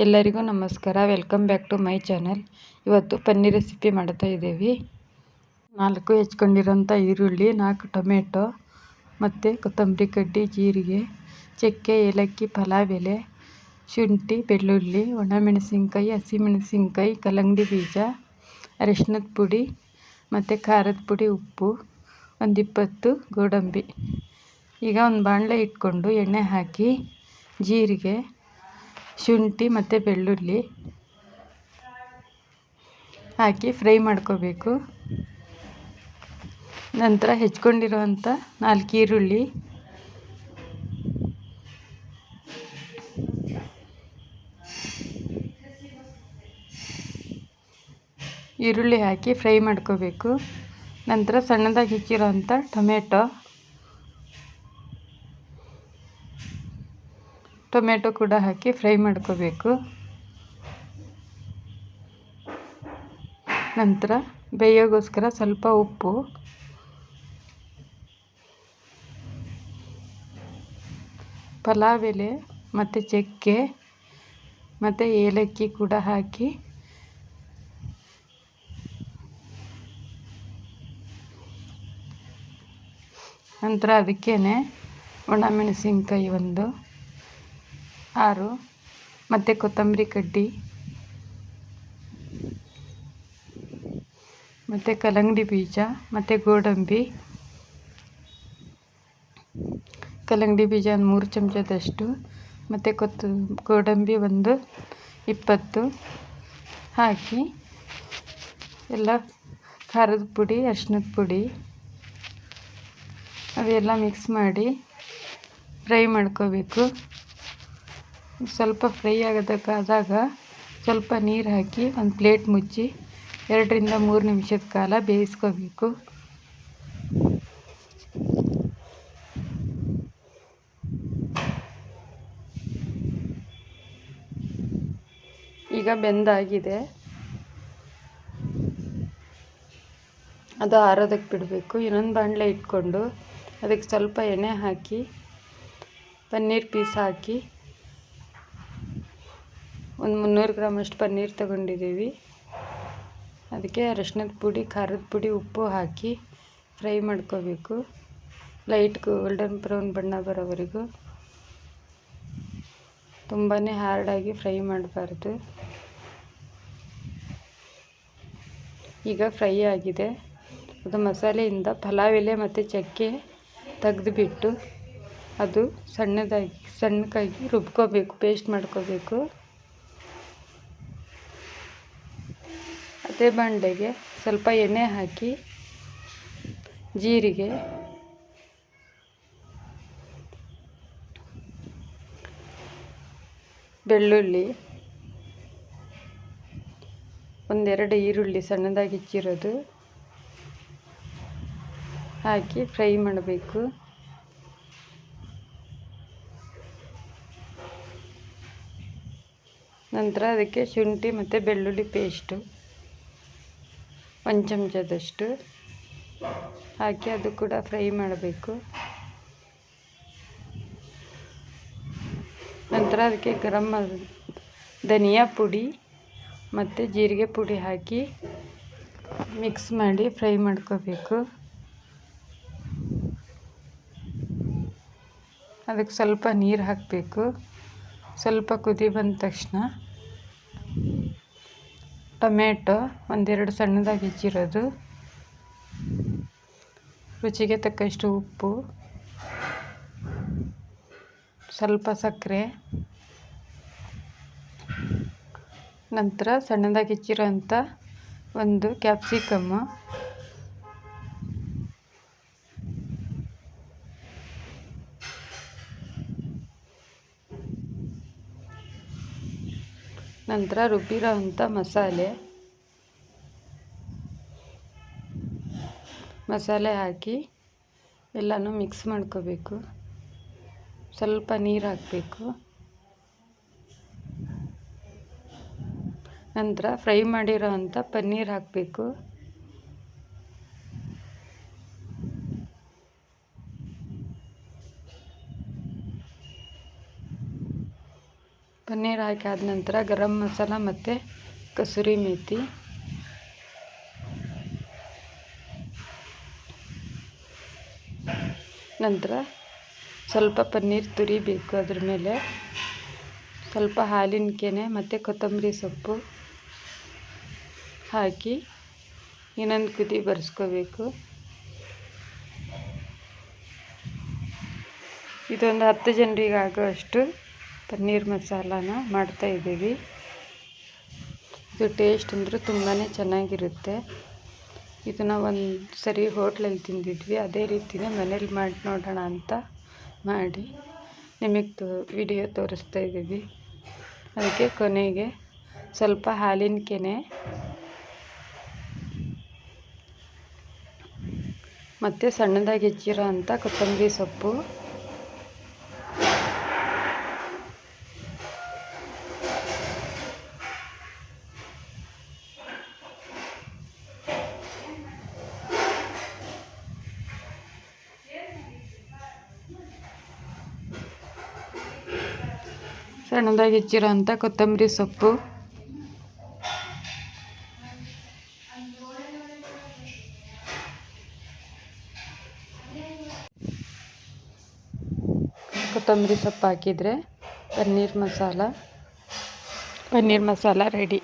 ಎಲ್ಲರಿಗೂ ನಮಸ್ಕಾರ. Welcome back to my channel. ಇವತ್ತು ಪನ್ನೀರ್ ರೆಸಿಪಿ ಮಾಡ್ತಾ ಇದ್ದೀವಿ. 4 ಹೆಚ್ಕೊಂಡಿರೋಂಥ ಈರುಳ್ಳಿ, 4 ಟೊಮೆಟೊ ಮತ್ತು ಕೊತ್ತಂಬರಿ ಕಡ್ಡಿ, ಜೀರಿಗೆ, ಚಕ್ಕೆ, ಏಲಕ್ಕಿ, ಪಲಾವ್ ಎಲೆ, ಶುಂಠಿ, ಬೆಳ್ಳುಳ್ಳಿ, ಒಣಮೆಣಸಿನ್ಕಾಯಿ, ಹಸಿಮೆಣಸಿನ್ಕಾಯಿ, ಕಲ್ಲಂಗಡಿ ಬೀಜ, ಅರಿಶಿನದ ಪುಡಿ ಮತ್ತು ಖಾರದ ಪುಡಿ, ಉಪ್ಪು, ಒಂದು 20 ಗೋಡಂಬಿ. ಈಗ ಒಂದು ಬಾಣಲೆ ಇಟ್ಕೊಂಡು ಎಣ್ಣೆ ಹಾಕಿ ಜೀರಿಗೆ, ಶುಂಠಿ ಮತ್ತು ಬೆಳ್ಳುಳ್ಳಿ ಹಾಕಿ ಫ್ರೈ ಮಾಡ್ಕೋಬೇಕು. ನಂತರ ಹೆಚ್ಕೊಂಡಿರೋವಂಥ 4 ಈರುಳ್ಳಿ ಹಾಕಿ ಫ್ರೈ ಮಾಡ್ಕೋಬೇಕು. ನಂತರ ಸಣ್ಣದಾಗಿ ಹೆಚ್ಚಿರೋವಂಥ ಟೊಮೆಟೊ ಕೂಡ ಹಾಕಿ ಫ್ರೈ ಮಾಡ್ಕೋಬೇಕು. ನಂತರ ಬೇಯೋಗೋಸ್ಕರ ಸ್ವಲ್ಪ ಉಪ್ಪು, ಪಲಾವ್ ಎಲೆ ಮತ್ತು ಚಕ್ಕೆ ಮತ್ತು ಏಲಕ್ಕಿ ಕೂಡ ಹಾಕಿ ನಂತರ ಅದಕ್ಕೇನೆ ಒಣಮೆಣಸಿನ್ಕಾಯಿ ಒಂದು 6 ಮತ್ತು ಕೊತ್ತಂಬರಿ ಕಡ್ಡಿ ಮತ್ತು ಕಲ್ಲಂಗಡಿ ಬೀಜ ಮತ್ತು ಗೋಡಂಬಿ. ಕಲ್ಲಂಗಡಿ ಬೀಜ ಒಂದು 3 ಚಮಚದಷ್ಟು ಮತ್ತು ಗೋಡಂಬಿ ಒಂದು 20 ಹಾಕಿ ಎಲ್ಲ ಖಾರದ ಪುಡಿ, ಅರಿಶಿನದ ಪುಡಿ ಅವೆಲ್ಲ ಮಿಕ್ಸ್ ಮಾಡಿ ಫ್ರೈ ಮಾಡ್ಕೋಬೇಕು. ಸ್ವಲ್ಪ ಫ್ರೈ ಆದಾಗ ಸ್ವಲ್ಪ ನೀರು ಹಾಕಿ ಒಂದು ಪ್ಲೇಟ್ ಮುಚ್ಚಿ 2 ರಿಂದ 3 ನಿಮಿಷದ ಕಾಲ ಬೇಯಿಸ್ಕೋಬೇಕು. ಈಗ ಬೆಂದಾಗಿದೆ, ಅದು ಆರೋದಕ್ಕೆ ಬಿಡಬೇಕು. ಇನ್ನೊಂದು ಬಾಣಲೆ ಇಟ್ಕೊಂಡು ಅದಕ್ಕೆ ಸ್ವಲ್ಪ ಎಣ್ಣೆ ಹಾಕಿ ಪನ್ನೀರ್ ಪೀಸ್ ಹಾಕಿ ಒಂದು 300 ಗ್ರಾಮಷ್ಟು ಪನ್ನೀರ್ ತಗೊಂಡಿದ್ದೀವಿ. ಅದಕ್ಕೆ ಅರಿಶಿನದ ಪುಡಿ, ಖಾರದ ಪುಡಿ, ಉಪ್ಪು ಹಾಕಿ ಫ್ರೈ ಮಾಡ್ಕೋಬೇಕು. ಲೈಟ್ ಗೋಲ್ಡನ್ ಬ್ರೌನ್ ಬಣ್ಣ ಬರೋವರೆಗೂ. ತುಂಬಾ ಹಾರ್ಡಾಗಿ ಫ್ರೈ ಮಾಡಬಾರ್ದು. ಈಗ ಫ್ರೈ ಆಗಿದೆ. ಅದು ಮಸಾಲೆಯಿಂದ ಪಲಾವ್ ಎಲೆ ಮತ್ತು ಚಕ್ಕೆ ತೆಗೆದುಬಿಟ್ಟು ಅದು ಸಣ್ಣಕ್ಕಾಗಿ ರುಬ್ಕೋಬೇಕು, ಪೇಸ್ಟ್ ಮಾಡ್ಕೋಬೇಕು. ಅದೇ ಬಾಣಲೆಗೆ ಸ್ವಲ್ಪ ಎಣ್ಣೆ ಹಾಕಿ ಜೀರಿಗೆ, ಬೆಳ್ಳುಳ್ಳಿ, 1-2 ಈರುಳ್ಳಿ ಸಣ್ಣದಾಗಿ ಹೆಚ್ಚಿರೋದು ಹಾಕಿ ಫ್ರೈ ಮಾಡಬೇಕು. ನಂತರ ಅದಕ್ಕೆ ಶುಂಠಿ ಮತ್ತು ಬೆಳ್ಳುಳ್ಳಿ ಪೇಸ್ಟು 1 ಚಮಚದಷ್ಟು ಹಾಕಿ ಅದು ಕೂಡ ಫ್ರೈ ಮಾಡಬೇಕು. ನಂತರ ಅದಕ್ಕೆ ಧನಿಯಾ ಪುಡಿ ಮತ್ತು ಜೀರಿಗೆ ಪುಡಿ ಹಾಕಿ ಮಿಕ್ಸ್ ಮಾಡಿ ಫ್ರೈ ಮಾಡ್ಕೋಬೇಕು. ಅದಕ್ಕೆ ಸ್ವಲ್ಪ ನೀರು ಹಾಕಬೇಕು. ಸ್ವಲ್ಪ ಕುದಿ ಬಂದ ತಕ್ಷಣ ಟೊಮೆಟೊ 1-2 ಸಣ್ಣದಾಗಿ ಹೆಚ್ಚಿರೋದು, ರುಚಿಗೆ ತಕ್ಕಷ್ಟು ಉಪ್ಪು, ಸ್ವಲ್ಪ ಸಕ್ಕರೆ, ನಂತರ ಸಣ್ಣದಾಗಿ ಹೆಚ್ಚಿರೋಂಥ ಒಂದು ಕ್ಯಾಪ್ಸಿಕಮ್ಮು, ನಂತರ ರುಬ್ಬಿರೋವಂಥ ಮಸಾಲೆ ಹಾಕಿ ಎಲ್ಲನೂ ಮಿಕ್ಸ್ ಮಾಡ್ಕೋಬೇಕು. ಸ್ವಲ್ಪ ನೀರು ಹಾಕಬೇಕು. ನಂತರ ಫ್ರೈ ಮಾಡಿರೋವಂಥ ಪನ್ನೀರ್ ಹಾಕಬೇಕು. ಪನ್ನೀರ್ ಹಾಕಾದ ನಂತರ ಗರಂ ಮಸಾಲ ಮತ್ತು ಕಸೂರಿ ಮೇಥಿ, ನಂತರ ಸ್ವಲ್ಪ ಪನ್ನೀರ್ ತುರಿಬೇಕು. ಅದ್ರ ಮೇಲೆ ಸ್ವಲ್ಪ ಹಾಲಿನ ಕೆನೆ ಮತ್ತು ಕೊತ್ತಂಬರಿ ಸೊಪ್ಪು ಹಾಕಿ ಇನ್ನೊಂದು ಕುದಿ ಬರ್ಸ್ಕೋಬೇಕು. ಇದೊಂದು 10 ಜನರಿಗೆ ಆಗೋಷ್ಟು ಪನ್ನೀರ್ ಮಸಾಲಾನ ಮಾಡ್ತಾಯಿದ್ದೀವಿ. ಇದು ಟೇಸ್ಟ್ ಅಂದರೆ ತುಂಬಾ ಚೆನ್ನಾಗಿರುತ್ತೆ. ಇದನ್ನು ಒಂದು ಸರಿ ಹೋಟ್ಲಲ್ಲಿ ತಿಂದಿದ್ವಿ, ಅದೇ ರೀತಿಯೇ ಮನೇಲಿ ಮಾಡಿ ನೋಡೋಣ ಅಂತ ಮಾಡಿ ನಿಮಗೆ ವಿಡಿಯೋ ತೋರಿಸ್ತಾ ಇದ್ದೀವಿ. ಅದಕ್ಕೆ ಕೊನೆಗೆ ಸ್ವಲ್ಪ ಹಾಲಿನ ಕೆನೆ ಮತ್ತು ಸಣ್ಣದಾಗಿ ಹೆಚ್ಚಿರೋ ಅಂಥ ಕೊತ್ತಂಬರಿ ಸೊಪ್ಪು, ಸಣ್ಣದಾಗಿ ಹೆಚ್ಚಿರೋ ಅಂಥ ಕೊತ್ತಂಬರಿ ಸೊಪ್ಪು, ಹಾಕಿದರೆ ಪನ್ನೀರ್ ಮಸಾಲ ರೆಡಿ.